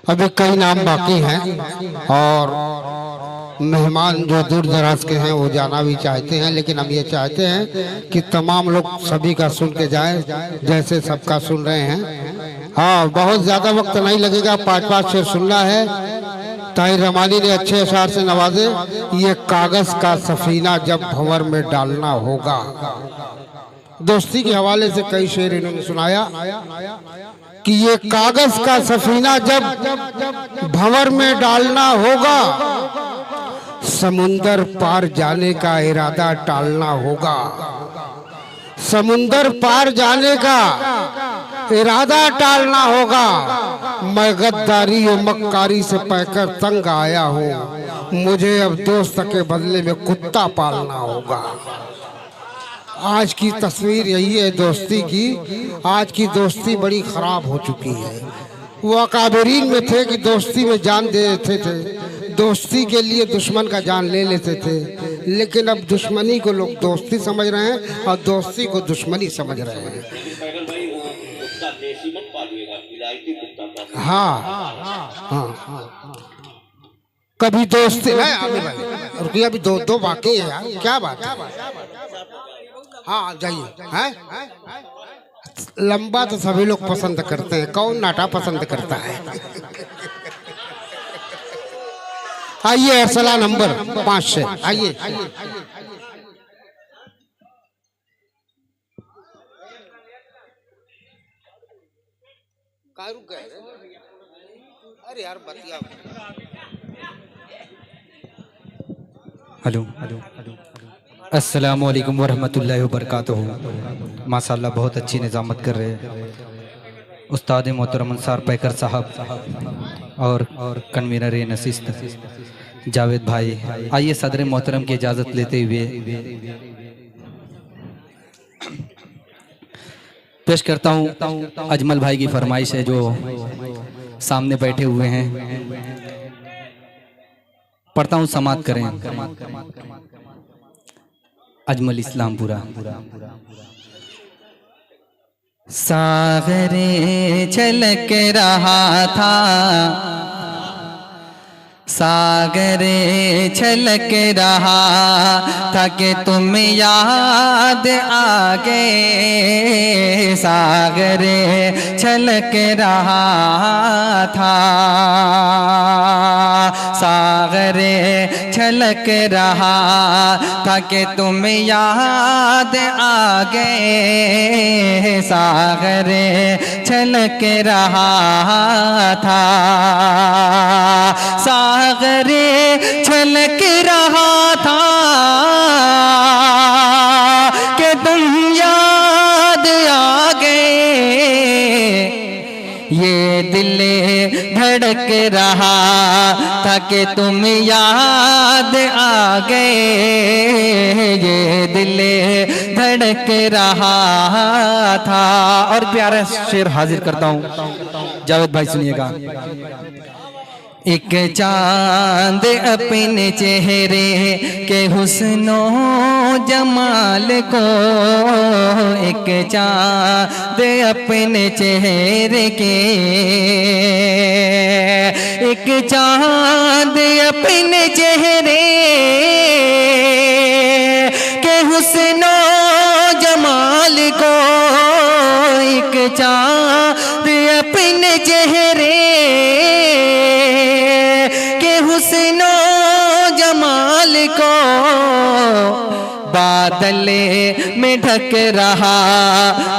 अभी कई नाम बाकी हैं और मेहमान जो दूर दराज के हैं वो जाना भी चाहते हैं, लेकिन हम ये चाहते हैं कि तमाम लोग सभी का सुन के जाएं जैसे सबका सुन रहे हैं। हाँ, बहुत ज़्यादा वक्त नहीं लगेगा, 5-5 शेर सुनना है। ताहिर रमानी ने अच्छे अशार से नवाजे। ये कागज का सफीना जब भंवर में डालना होगा। दोस्ती के हवाले से कई शेर इन्होंने सुनाया कि ये कागज का सफीना जब भंवर में डालना होगा, समुंदर पार जाने का इरादा टालना होगा। समुंदर पार जाने का इरादा टालना होगा। मैं गद्दारी और मक्कारी से पैकर तंग आया हूँ, मुझे अब दोस्त के बदले में कुत्ता पालना होगा। आज की तस्वीर यही है दोस्ती की। आज की दोस्ती बड़ी खराब हो चुकी है। वो अकाबरीन में थे कि दोस्ती में जान दे देते थे, दोस्ती के लिए दुश्मन का जान ले लेते थे, लेकिन अब दुश्मनी को लोग दोस्ती समझ रहे हैं और दोस्ती को दुश्मनी समझ रहे हैं। हाँ हाँ, कभी दोस्ती है रुकिए, अभी दो बाकी है यार, क्या बात है। हाँ जाइए। हैं लंबा तो सभी लोग पसंद करते हैं, कौन नाटा पसंद करता है। आइए अरसला नंबर 5 से आइए। अरे यार बतिया। हेलो हेलो, अस्सलामु अलैकुम वरहमतुल्लाहि वबरकातुहू। माशाल्लाह बहुत अच्छी निज़ामत कर रहे हैं उस्ताद मोहतरम अंसार पैकर साहब और कन्वीनर नशिस्त जावेद भाई। आइए सदर मोहतरम की इजाज़त लेते हुए पेश करता हूँ अजमल भाई की फरमाइश है जो सामने बैठे हुए हैं। पढ़ता हूँ, समात करें। अजमल इस्लामपुरा। सागरे छलक रहा था, सागरे छलक रहा था कि तुम याद आ गए। सागरे छलक रहा था, सागरे छलक रहा था कि तुम याद आ गए। सागरे छलक रहा था, सागरे छलक रहा था कि तुम याद आ गए। ये दिल धड़क रहा था कि तुम याद आ गए। ये दिल धड़क रहा था। और प्यारा शेर हाजिर करता हूँ, जावेद भाई सुनिएगा। एक चांद अपने चेहरे के हुस्नो जमाल को, एक चांद अपने चेहरे के, एक चांद अपने चेहरे के हुस्नो जमाल को, एक चांद अपने चेहरे हुस्नो जमाल को बादल में ढक रहा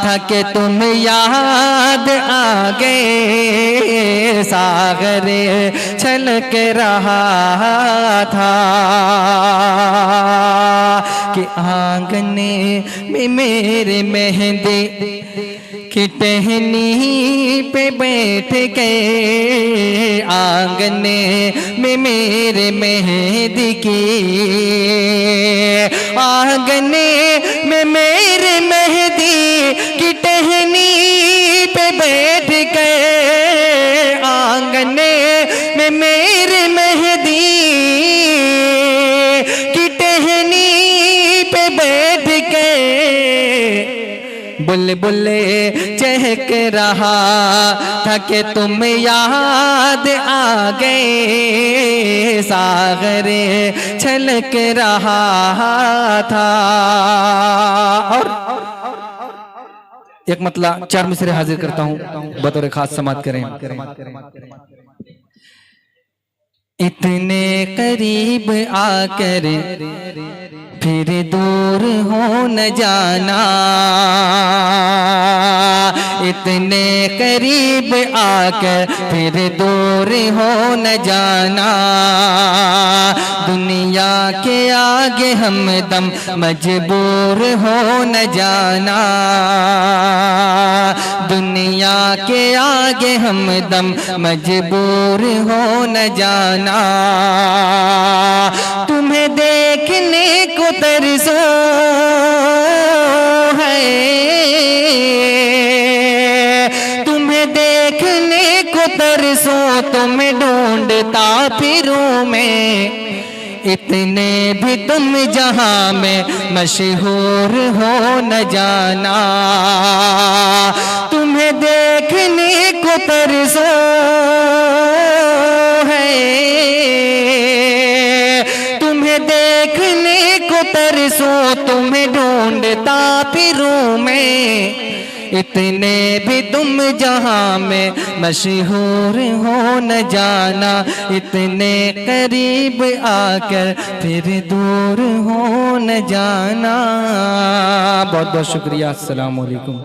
था कि तुम याद आ गए। सागरे छलक रहा था कि आंगने में मेरे मेहंदी की टहनी पे बैठ गए। आंगने में मेरे मेहंदी की, आंगने में मेरे मेहंदी की टहनी पे बैठ गए। आंगने में मेरे मेहंदी की टहनी पे बैठ गए। बुल बुलबुल चहक रहा था कि तुम याद आ गए, सागर छलक रहा था। और एक मतला 4 मिसरे हाजिर करता हूं, बतौर खास समात करें। इतने करीब आकर फिर दूर हो न जाना, इतने करीब आकर फिर दूर हो न जाना, दुनिया के आगे हमदम मजबूर हो न जाना, दुनिया के आगे हमदम मजबूर हो न जाना। तुम्हें देखने को तरसो है, तुम्हें देखने को तरसो, तुम्हें ढूंढता फिरूं मैं, इतने भी तुम जहां में मशहूर हो न जाना। तुम्हें देखने को तरसो है, तुम्हें देखने को तरसो, तुम्हें ढूंढता फिरूं मैं, इतने भी तुम जहां में मशहूर हो न जाना, इतने करीब आकर फिर दूर हो न जाना। बहुत बहुत शुक्रिया। अस्सलाम वालेकुम।